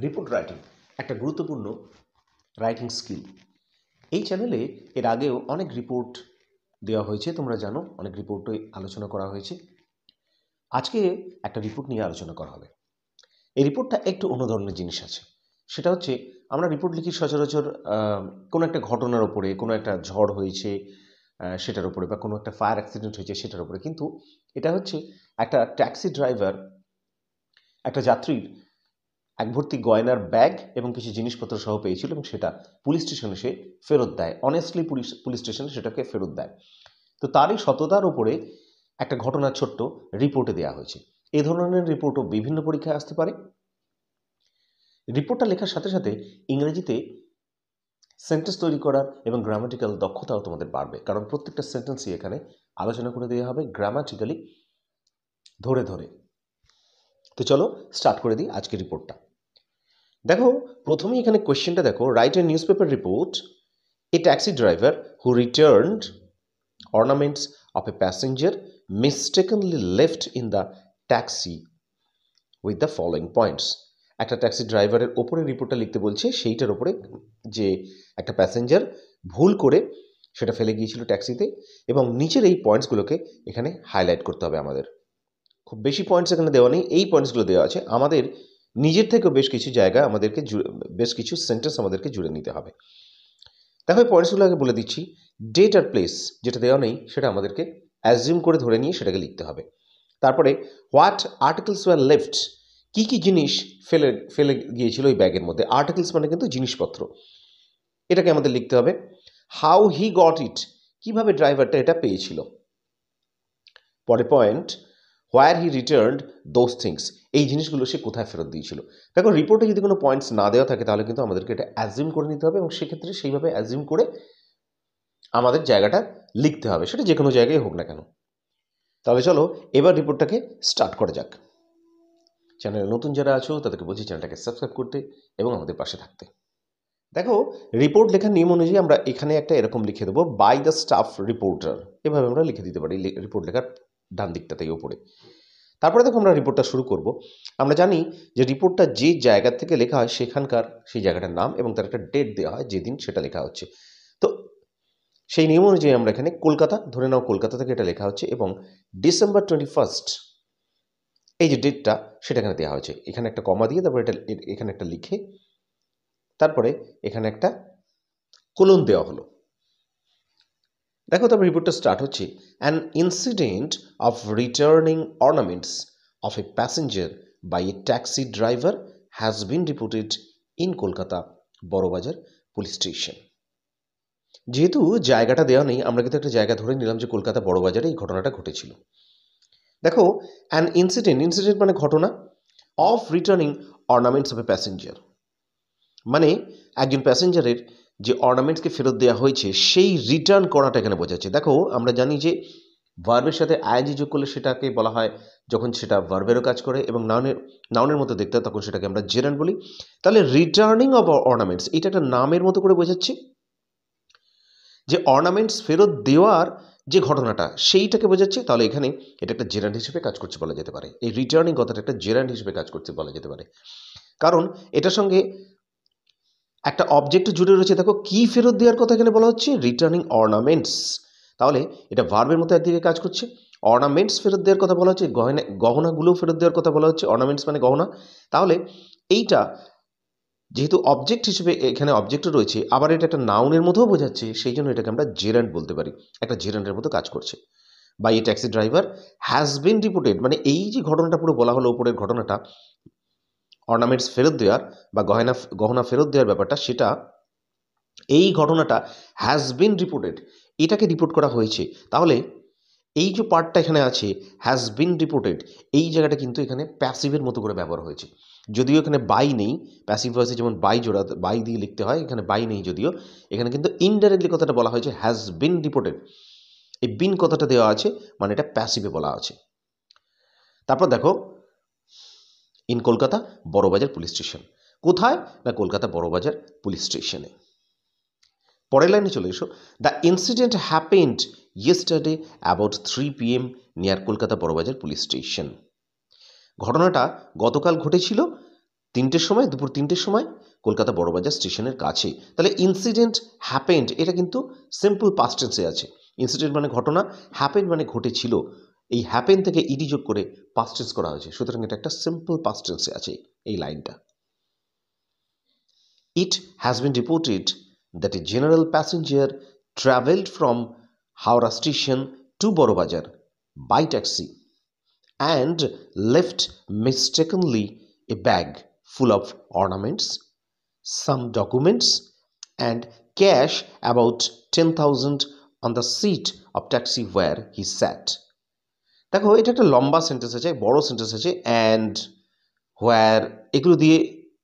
Report writing একটা গুরুত্বপূর্ণ writing skill. এই চ্যানেলে এর আগেও অনেক রিপোর্ট দেওয়া হয়েছে, তোমরা জানো, অনেক রিপোর্টে আলোচনা করা হয়েছে। আজকে একটা রিপোর্ট নিয়ে আলোচনা করা হবে। এই রিপোর্টটা একটু অন্য ধরনের জিনিস আছে। সেটা হচ্ছে, আমরা রিপোর্ট লিখি সচরাচর কোনো একটা ঘটনার ওপরে, কোনো একটা ঝড় হয়েছে সেটার উপরে, বা কোনো একটা ফায়ার অ্যাক্সিডেন্ট হয়েছে সেটার উপরে। কিন্তু এটা হচ্ছে একটা ট্যাক্সি ড্রাইভার একটা যাত্রীর এক ভর্তি গয়নার ব্যাগ এবং কিছু জিনিসপত্র সহ পেয়েছিল, এবং সেটা পুলিশ স্টেশনে সে ফেরত দেয়। অনেস্টলি পুলিশ স্টেশনে সেটাকে ফেরত দেয়। তো তারই সততার উপরে একটা ঘটনা ছোট্ট রিপোর্টে দেওয়া হয়েছে। এই ধরনের রিপোর্টও বিভিন্ন পরীক্ষায় আসতে পারে। রিপোর্টটা লেখার সাথে সাথে ইংরেজিতে সেন্টেন্স তৈরি করার এবং গ্রামাটিক্যাল দক্ষতাও তোমাদের বাড়বে, কারণ প্রত্যেকটা সেন্টেন্সই এখানে আলোচনা করে দেওয়া হবে গ্রামাটিক্যালি ধরে ধরে। তো চলো স্টার্ট করে দিই আজকের রিপোর্টটা। দেখো, প্রথমেই এখানে কোয়েশ্চেনটা দেখো, write a news paper report A taxi driver who returned ornaments of a passenger mistakenly left in the taxi with the following points. একটা ট্যাক্সি ড্রাইভারের ওপরে রিপোর্টটা লিখতে বলছে, সেইটার ওপরে যে একটা প্যাসেঞ্জার ভুল করে সেটা ফেলে গিয়েছিল ট্যাক্সিতে, এবং নিচের এই পয়েন্টসগুলোকে এখানে হাইলাইট করতে হবে আমাদের। খুব বেশি পয়েন্টস এখানে দেওয়া নেই, এই পয়েন্টসগুলো দেওয়া আছে। আমাদের নিজের থেকেও বেশ কিছু জায়গা আমাদেরকে বেশ কিছু সেন্টেন্স আমাদেরকে জুড়ে নিতে হবে। দেখো, এই পয়েন্টসগুলো আগে বলে দিচ্ছি। ডেট আর প্লেস যেটা দেওয়া নেই সেটা আমাদেরকে অ্যাজিউম করে ধরে নিয়ে সেটাকে লিখতে হবে। তারপরে হোয়াট আর্টিকেলস ওয়ার লেফট, কী কী জিনিস ফেলে গিয়েছিল ওই ব্যাগের মধ্যে। আর্টিকেলস মানে কিন্তু জিনিসপত্র, এটাকে আমাদের লিখতে হবে। হাউ হি গট ইট, কীভাবে ড্রাইভারটা এটা পেয়েছিল। পরে point, where he returned those things, এই জিনিসগুলো সে কোথায় ফেরত দিয়েছিল। দেখো, রিপোর্টে যদি কোনো পয়েন্টস না দেওয়া থাকে তাহলে কিন্তু আমাদেরকে এটা অ্যাজিউম করে নিতে হবে, এবং সেক্ষেত্রে সেইভাবে অ্যাজিউম করে আমাদের জায়গাটা লিখতে হবে, সেটা যে কোনো জায়গায় হোক না কেন। তাহলে চলো এবার রিপোর্টটাকে স্টার্ট করা যাক। চ্যানেলে নতুন যারা আছো তাদেরকে বলছি চ্যানেলটাকে সাবস্ক্রাইব করতে এবং আমাদের পাশে থাকতে। দেখো, রিপোর্ট লেখার নিয়ম অনুযায়ী আমরা এখানে একটা এরকম লিখে দেবো, বাই দ্য স্টাফ রিপোর্টার, এভাবে আমরা লিখে দিতে পারি রিপোর্ট লেখার ডান দিকটাতেই ওপরে। তারপরে দেখো, আমরা রিপোর্টটা শুরু করব। আমরা জানি যে রিপোর্টটা যে জায়গা থেকে লেখা হয় সেখানকার সেই জায়গাটার নাম এবং তার একটা ডেট দেওয়া হয় যেদিন সেটা লেখা হচ্ছে। তো সেই নিয়ম অনুযায়ী আমরা এখানে কলকাতা ধরে নাও, কলকাতা থেকে এটা লেখা হচ্ছে, এবং ডিসেম্বর 21 এই যে ডেটটা সেটা এখানে দেওয়া হয়েছে। এখানে একটা কমা দিয়ে তারপরে এটা এখানে একটা লিখে তারপরে এখানে একটা কোলন দেওয়া হলো। দেখো, তারপর রিপোর্টটা স্টার্ট হচ্ছে। An incident of returning ornaments of a passenger by a taxi driver has been reported in Kolkata Burrabazar police station. যেহেতু জায়গাটা দেওয়া নেই, আমরা কিন্তু একটা জায়গা ধরে নিলাম যে কলকাতা বড়বাজারে এই ঘটনাটা ঘটেছিল। দেখো, অ্যান ইনসিডেন্ট মানে ঘটনা, of returning ornaments of a passenger মানে একজন প্যাসেঞ্জারের যে অর্নামেন্টসকে ফেরত দেওয়া হয়েছে সেই রিটার্ন করাটা এখানে বোঝাচ্ছে। দেখো, আমরা জানি যে ভার্বের সাথে আইএনজি যোগ করলে সেটাকে বলা হয় যখন সেটা ভার্বেরও কাজ করে এবং নাউনের মতো দেখতে হয় তখন সেটাকে আমরা জেরান্ড বলি। তাহলে রিটার্নিং অফ অর্নামেন্টস এটা একটা নামের মতো করে বোঝাচ্ছে যে অর্নামেন্টস ফেরত দেওয়ার যে ঘটনাটা সেইটাকে বোঝাচ্ছে। তাহলে এখানে এটা একটা জেরান্ড হিসেবে কাজ করছে বলা যেতে পারে। এই রিটার্নিং কথাটা একটা জেরান্ড হিসেবে কাজ করছে বলা যেতে পারে, কারণ এটার সঙ্গে একটা অবজেক্ট জুড়ে রয়েছে। দেখো, কি ফেরত দেওয়ার কথা এখানে বলা হচ্ছে, রিটার্নিং অর্নামেন্টস। তাহলে এটা ভার্বের মতো একদিকে কাজ করছে। অর্নামেন্টস ফেরত দেওয়ার কথা বলা হচ্ছে, গহনাগুলো ফেরত দেওয়ার কথা বলা হচ্ছে। অর্নামেন্টস মানে গহনা। তাহলে এইটা যেহেতু অবজেক্ট হিসেবে এখানে অবজেক্টও রয়েছে, আবার এটা একটা নাউনের মতোও বোঝাচ্ছে, সেই জন্য এটাকে আমরা জেরান্ড বলতে পারি, একটা জেরান্ডের মতো কাজ করছে। By a taxi driver has been reported মানে এই যে ঘটনাটা পুরো বলা হলো উপরের ঘটনাটা, অর্নামেন্টস ফেরত দেওয়ার বা গহনা ফেরত দেওয়ার ব্যাপারটা, সেটা এই ঘটনাটা হ্যাজ বিন রিপোর্টেড, এটাকে রিপোর্ট করা হয়েছে। তাহলে এই যে পার্টটা এখানে আছে হ্যাজ বিন রিপোর্টেড, এই জায়গাটা কিন্তু এখানে প্যাসিভের মতো করে ব্যবহার হয়েছে। যদিও এখানে বাই নেই, প্যাসিভ ভয়েসে যেমন বাই দিয়ে লিখতে হয়, এখানে বাই নেই যদিও, এখানে কিন্তু ইনডাইরেক্টলি কথাটা বলা হয়েছে হ্যাজ বিন রিপোর্টেড। এই বিন কথাটা দেওয়া আছে মানে এটা প্যাসিভে বলা আছে। তারপর দেখো, in Kolkata Burrabazar police station, কোথায় না কলকাতা বড়বাজার পুলিশ স্টেশনে। পরের লাইনে চলে এসো, the incident happened yesterday about 3 PM near Kolkata Burrabazar police station. ঘটনাটা গতকাল ঘটেছিল 3টের সময়, দুপুর 3টের সময় কলকাতা বড়বাজার স্টেশনের কাছে। তাহলে ইনসিডেন্ট হ্যাপেন্ড এটা কিন্তু সিম্পল পাস্ট টেন্সে আছে। ইনসিডেন্ট মানে ঘটনা, হ্যাপেন্ড মানে ঘটেছিল। এই হ্যাপেন থেকে ইডি যোগ করে পাস্ট টেন্স করা হয়েছে, সুতরাং এটা একটা সিম্পল পাস্ট টেন্সে আছে এই লাইনটা। It has been reported that a general passenger travelled from Howrah station to Borobajar by taxi and left mistakenly a bag full of ornaments, some documents, and cash about 10,000 on the seat of taxi where he sat. দেখো এটা একটা লম্বা sentence আছে, বড় sentence আছে, and where এগুলো দিয়ে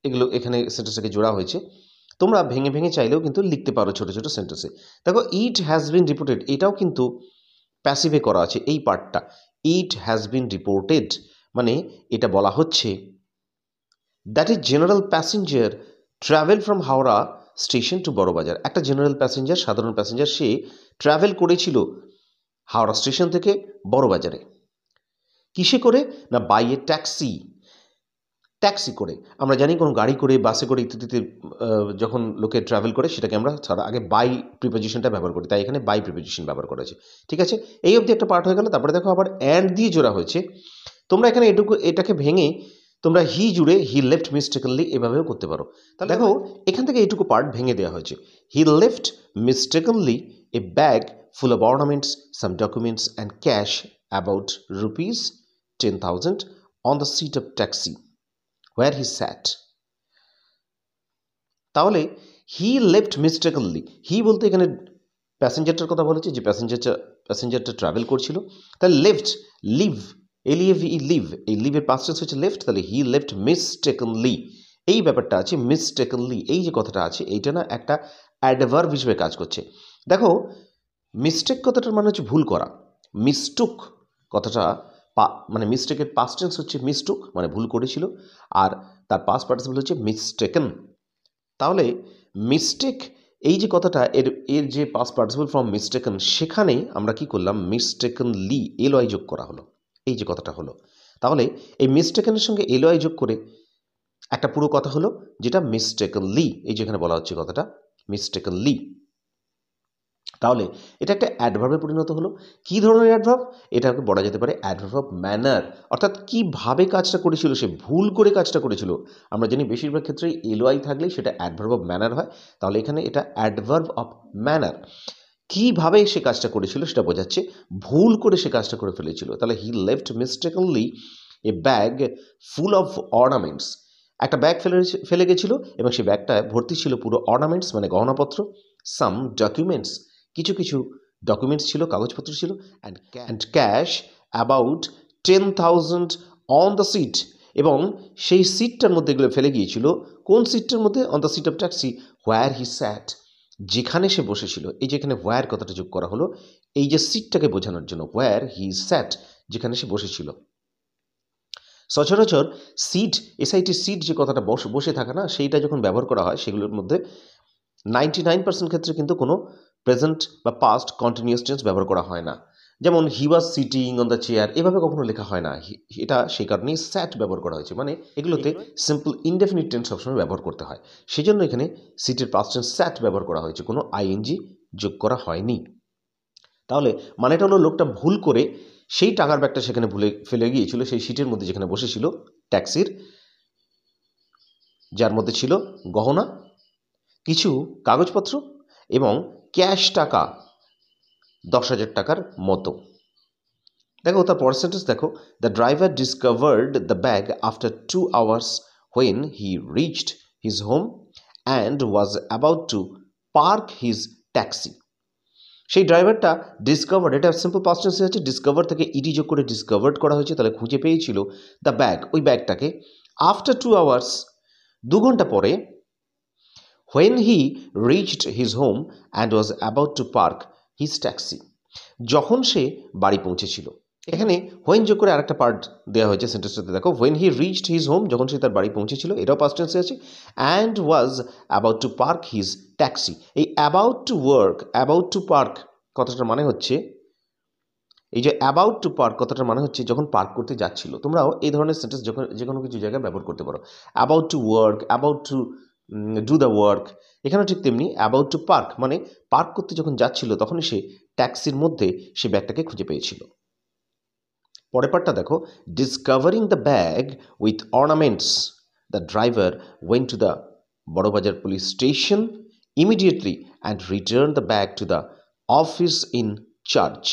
এগুলো এখানে সেন্টেন্সটাকে জোড়া হয়েছে। তোমরা ভেঙে ভেঙে চাইলেও কিন্তু লিখতে পারো ছোটো ছোটো সেন্টেন্সে। দেখো ইট হ্যাজ বিন রিপোর্টেড এটাও কিন্তু প্যাসিভে করা আছে এই পার্টটা। ইট হ্যাজ বিন রিপোর্টেড মানে এটা বলা হচ্ছে that is general passenger travel from Howrah station to Burrabazar. একটা জেনারেল প্যাসেঞ্জার, সাধারণ প্যাসেঞ্জার, সে ট্রাভেল করেছিল হাওড়া স্টেশন থেকে বড়বাজারে। কিসে করে? না বাই এ ট্যাক্সি, ট্যাক্সি করে। আমরা জানি কোনো গাড়ি করে, বাসে করে ইত্যাদিতে যখন লোকে ট্রাভেল করে সেটাকে আমরা আগে বাই প্রিপোজিশনটা ব্যবহার করি, তাই এখানে বাই প্রিপোজিশন ব্যবহার করা হয়েছে। ঠিক আছে, এই অবধি একটা পার্ট হয়ে গেল। তারপরে দেখো আবার অ্যান্ড দিয়ে জোড়া হয়েছে। তোমরা এখানে এটাকে ভেঙে তোমরা হি জুড়ে হি লেফট মিস্টেকেনলি এভাবেও করতে পারো। তাহলে দেখো এখান থেকে এইটুকু পার্ট ভেঙে দেওয়া হয়েছে। He left mistakenly a bag full of ornaments, some documents and cash about ₹10,000 on the seat of taxi where he sat. তাহলে হি লেফট মিস্টেকেনলি, হি বলতে এখানে প্যাসেঞ্জারটার কথা বলেছে, যে প্যাসেঞ্জারটা ট্রাভেল করছিল। তাহলে লেফট, লিভ, LEVE, লিভ, এই লিভের পাস্ট টেন্স হচ্ছে লেফট। তাহলে হি লেফট মিস্টেকেনলি, এই ব্যাপারটা আছে মিস্টেকেনলি, এই যে কথাটা আছে এইটা না একটা অ্যাডভার্ব হিসেবে কাজ করছে। দেখো মিস্টেক কথাটার মানে হচ্ছে ভুল করা, মিস্টুক কথাটা মানে মিস্টেকের পাস্ট টেন্স হচ্ছে মিস্টুক মানে ভুল করেছিল, আর তার পাস্ট পার্টিসিপল হচ্ছে মিস্টেকেন। তাহলে মিস্টেক এই যে কথাটা এর যে পাস্ট পার্টিসিপল ফ্রম মিস্টেকেন, সেখানে আমরা কি করলাম মিস্টেকেনলি LOI যোগ করা হলো, এই যে কথাটা হলো। তাহলে এই মিস্টেকেনের সঙ্গে LOI যোগ করে একটা পুরো কথা হলো যেটা মিস্টেকেনলি, এই যেখানে বলা হচ্ছে কথাটা মিস্টেকেনলি। তাহলে এটা একটা অ্যাডভার্বে পরিণত হলো। কী ধরনের অ্যাডভার্ব? এটাকে বলা যেতে পারে অ্যাডভার্ব অফ ম্যানার, অর্থাৎ কীভাবে কাজটা করেছিল, সে ভুল করে কাজটা করেছিল। আমরা জানি বেশিরভাগ ক্ষেত্রেই LOI থাকলেই সেটা অ্যাডভার্ব অফ ম্যানার হয়। তাহলে এখানে এটা অ্যাডভার্ব অফ ম্যানার, কীভাবে সে কাজটা করেছিল সেটা বোঝাচ্ছে, ভুল করে সে কাজটা করে ফেলেছিল। তাহলে he left mistakenly a bag full of ornaments, একটা ব্যাগ ফেলে গেছিল এবং সেই ব্যাগটা ভর্তি ছিল পুরো অর্নামেন্টস মানে গহনাপত্র, সাম ডকুমেন্টস, কিছু কিছু ডকুমেন্টস ছিল, কাগজপত্র ছিল, and cash about 10,000 on the seat, এবং সেই সিটটার মধ্যে এগুলো ফেলে গিয়েছিল। কোন সিটটার মধ্যে? On the seat of taxi where he sat, যেখানে সে বসেছিল। এই যেখানে হোয়ার কথাটা যোগ করা হলো এই যে সিটটাকে বোঝানোর জন্য, হোয়ার হি স্যাট, যেখানে সে বসেছিল। সচরাচর সিট, SIT সিট যে কথাটা বসে থাকা না, সেইটা যখন ব্যবহার করা হয় সেগুলোর মধ্যে 99% ক্ষেত্রে কিন্তু কোনো প্রেজেন্ট বা পাস্ট কন্টিনিউয়াস টেন্স ব্যবহার করা হয় না। যেমন he was sitting on the chair, এভাবে কখনো লেখা হয় না। এটা সেই কারণেই স্যাট ব্যবহার করা হয়েছে, মানে এগুলোতে সিম্পল ইনডেফিনিট টেন্স সবসময় ব্যবহার করতে হয়, সেই জন্য এখানে সিটের পাস্ট টেন্স স্যাট ব্যবহার করা হয়েছে, কোনো ING যোগ করা হয়নি। তাহলে মানেটা হলো লোকটা ভুল করে সেই টাকার ব্যাগটা সেখানে ভুলে ফেলে গিয়েছিল সেই সিটের মধ্যে যেখানে বসেছিল ট্যাক্সির, যার মধ্যে ছিল গহনা, কিছু কাগজপত্র এবং ক্যাশ টাকা 10,000 টাকার মতো। দেখো তার পরের সেন্টেন্স দেখো, the driver discovered the bag after 2 hours when he reached his home and was about to park his taxi. সেই ড্রাইভারটা ডিসকভার্ড, এটা সিম্পল পাস্ট টেন্সে আছে, ডিসকভার থেকে ইডি যোগ করে ডিসকভার্ড করা হয়েছে, তাহলে খুঁজে পেয়েছিল দ্য ব্যাগ, ওই ব্যাগটাকে, আফটার 2 hours 2 ঘন্টা পরে, when he reached his home and was about to park his taxi, যখন সে বাড়ি পৌঁছেছিল। এখানে when যোগ করে আরেকটা পার্ট দেওয়া হয়েছে সেন্টেন্সটাতে দেখো, when he reached his home, যখন সে তার বাড়ি পৌঁছেছিল, এটাও পাস্ট টেন্সে আছে, and was about to park his taxi, এই about to work, about to park কথাটার মানে হচ্ছে এই যে অ্যাবাউট টু পার্ক কথাটার মানে হচ্ছে যখন পার্ক করতে যাচ্ছিল। তোমরাও এই ধরনের সেন্টেন্স যখন যে কোনো কিছু জায়গায় ব্যবহার করতে পারো। About to work, about to do the work. এখানেও ঠিক তেমনি অ্যাবাউট টু পার্ক মানে পার্ক করতে যখন যাচ্ছিল তখনই সে ট্যাক্সির মধ্যে সে ব্যাগটাকে খুঁজে পেয়েছিল। পরের পার্টটা দেখো, discovering the bag with ornaments the driver went to the Burrabazar police station immediately and return the bag to the office in charge.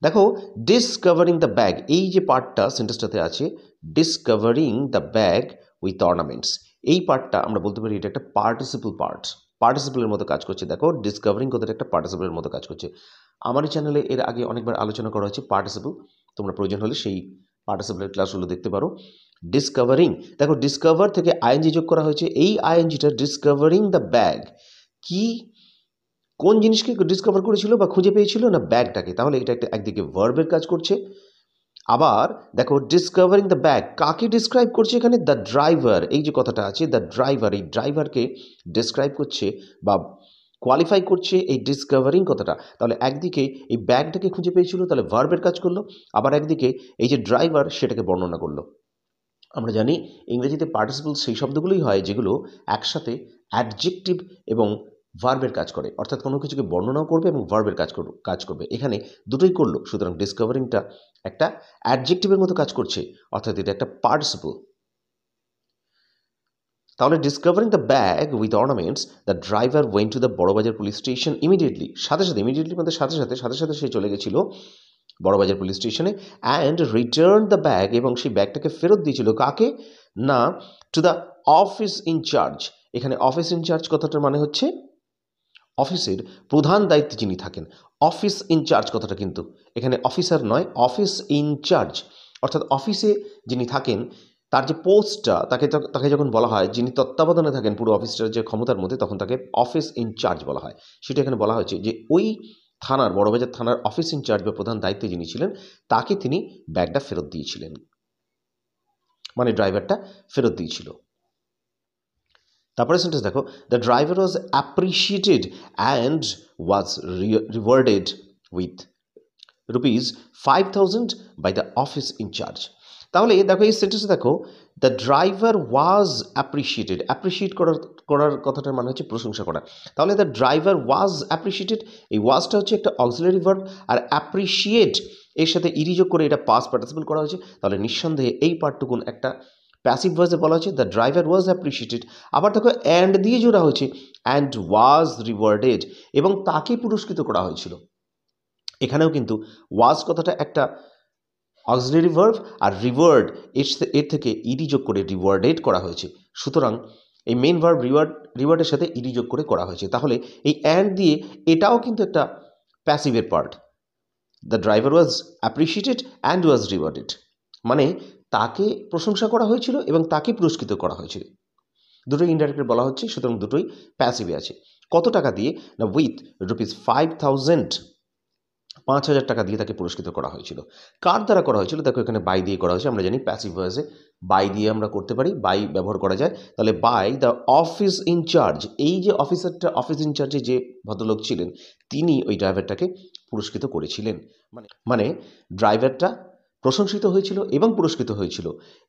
দেখো, ডিসকভারিং দ্য ব্যাগ, এই যে পার্টটা সেন্টেন্সটাতে আছে, discovering the bag with ornaments, এই পার্টটা আমরা বলতে পারি এটা একটা পার্টিসিপল পার্ট, পার্টিসিপলের মতো কাজ করছে। দেখো, ডিসকভারিং কথাটা একটা পার্টিসিপলের মতো কাজ করছে। আমার এই চ্যানেলে এর আগে অনেকবার আলোচনা করা হয়েছে পার্টিসিপল, তোমরা প্রয়োজন হলে সেই পার্টিসিপলের ক্লাসগুলো দেখতে পারো। ডিসকভারিং, দেখো ডিসকভার থেকে আইএনজি যোগ করা হয়েছে, এই আইএনজিটা ডিসকভারিং দ্য ব্যাগ, কি কোন জিনিসকে ডিসকভার করেছিল বা খুঁজে পেয়েছিল, না ব্যাগটাকে। তাহলে এটা একটা একদিকে ভার্বের কাজ করছে। আবার দেখো, ডিসকভারিং দ্য ব্যাগ কাকে ডিসক্রাইব করছে এখানে, দ্য ড্রাইভার, এই যে কথাটা আছে দ্য ড্রাইভার, এই ড্রাইভারকে ডিসক্রাইব করছে বা কোয়ালিফাই করছে এই ডিসকভারিং কথাটা। তাহলে একদিকে এই ব্যাগটাকে খুঁজে পেয়েছিল, তাহলে ভার্বের কাজ করলো, আবার একদিকে এই যে ড্রাইভার সেটাকে বর্ণনা করলো। আমরা জানি ইংরেজিতে পার্টিসিপল সেই শব্দগুলোই হয় যেগুলো একসাথে অ্যাডজেক্টিভ এবং ভার্বের কাজ করে, অর্থাৎ কোনো কিছুকে বর্ণনাও করবে এবং ভার্বের কাজ করবে। এখানে দুটোই করলো, সুতরাং ডিসকভারিংটা একটা অ্যাডজেক্টিভের মতো কাজ করছে, অর্থাৎ এটা একটা পার্টিসিপল। তাহলে discovering the bag with ornaments the driver went to the Burrabazar police station immediately, সাথে সাথে, ইমিডিয়েটলি মানে সাথে সাথে সে চলে গেছিল বড়বাজার পুলিশ স্টেশনে, অ্যান্ড রিটার্ন দ্য ব্যাগ, এবং সেই ব্যাগটাকে ফেরত দিয়েছিল কাকে, না টু দ্য অফিস ইনচার্জ। এখানে অফিস ইনচার্জ কথাটার মানে হচ্ছে অফিসের প্রধান দায়িত্বে যিনি থাকেন। অফিস ইনচার্জ কথাটা কিন্তু এখানে অফিসার নয়, অফিস ইনচার্জ, অর্থাৎ অফিসে যিনি থাকেন তার যে পোস্টটা, তাকে যখন বলা হয় যিনি তত্ত্বাবধানে থাকেন পুরো অফিসটার যে ক্ষমতার মধ্যে, তখন তাকে অফিস ইনচার্জ বলা হয়। সেটা এখানে বলা হয়েছে যে ওই থানার, বড়বাজার থানার অফিস ইনচার্জ বা প্রধান দায়িত্বে যিনি ছিলেন তাকে তিনি ব্যাগটা ফেরত দিয়েছিলেন, মানে ড্রাইভারটা ফেরত দিয়েছিল। তারপরে সেন্টেন্স দেখো, the driver was appreciated and was rewarded with ₹5,000 by the office in charge. তাহলে দেখো এই সেন্টেন্সে দেখো, the driver was appreciated, appreciate করার কথাটার মানে হচ্ছে প্রশংসা করা। তাহলে দ্য ড্রাইভার ওয়াজ অ্যাপ্রিসিয়েটেড, এই ওয়াজটা হচ্ছে একটা অক্সিলারি ভার্ব, আর অ্যাপ্রিসিয়েট এর সাথে ইরি যোগ করে এটা পাস্ট পার্টিসিপল করা হয়েছে। তাহলে নিঃসন্দেহে এই পার্টটুকুন একটা প্যাসিভ ভয়েসে বলা হচ্ছে দ্য ড্রাইভার ওয়াজ অ্যাপ্রিসিয়েটেড। আবার দেখো অ্যান্ড দিয়ে জোড়া হয়েছে, অ্যান্ড ওয়াজ রিওয়ার্ডেড, এবং তাকে পুরস্কৃত করা হয়েছিল। এখানেও কিন্তু ওয়াজ কথাটা একটা অক্সিলারি ভার্ব, আর রিওয়ার্ড এর থেকে ইডি যোগ করে রিওয়ার্ডেড করা হয়েছে। সুতরাং এই মেইন ভার্ব রিওয়ার্ডের সাথে ইডি যোগ করে করা হয়েছে। তাহলে এই অ্যান্ড দিয়ে এটাও কিন্তু একটা প্যাসিভের part. The driver was appreciated and was rewarded, মানে তাকে প্রশংসা করা হয়েছিল এবং তাকে পুরস্কৃত করা হয়েছিল। দুটোই ইনডাইরেক্টলি বলা হচ্ছে, সুতরাং দুটোই প্যাসিভে আছে। কত টাকা দিয়ে, না উইথ ₹5,000, 5,000 টাকা দিয়ে তাকে পুরস্কৃত করা হয়েছিল। কার দ্বারা করা হয়েছিল, দেখো এখানে বাই দিয়ে করা হয়েছে। আমরা জানি প্যাসিভ ভয়েসে বাই দিয়ে আমরা করতে পারি, বাই ব্যবহার করা যায়। তাহলে বাই দ্য অফিস ইনচার্জ, এই যে অফিস ইনচার্জে যে ভদ্রলোক ছিলেন তিনি ওই ড্রাইভারটাকে পুরস্কৃত করেছিলেন। মানে ড্রাইভারটা প্রশংসিত হয়েছিল এবং পুরস্কৃত হয়েছিল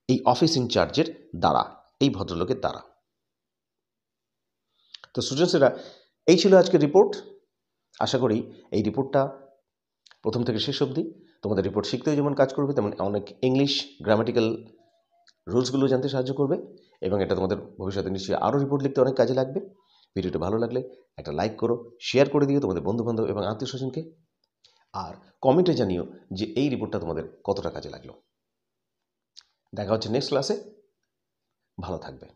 এই অফিস ইনচার্জের দ্বারা, এই ভদ্রলোকের দ্বারা। তো স্টুডেন্টসেরা, এই ছিল আজকের রিপোর্ট। আশা করি এই রিপোর্টটা প্রথম থেকে শেষ অবধি তোমাদের রিপোর্ট শিখতেও যেমন কাজ করবে, তেমন অনেক ইংলিশ গ্রামাটিক্যাল রুলসগুলো জানতে সাহায্য করবে, এবং এটা তোমাদের ভবিষ্যতে নিশ্চয়ই আরও রিপোর্ট লিখতে অনেক কাজে লাগবে। ভিডিওটা ভালো লাগলে একটা লাইক করো, শেয়ার করে দিও তোমাদের বন্ধুবান্ধব এবং আত্মীয় স্বজনকে, আর কমেন্টে জানিও যে এই রিপোর্টটা তোমাদের কতটা কাজে লাগলো। দেখা হচ্ছে নেক্সট ক্লাসে, ভালো থাকবে।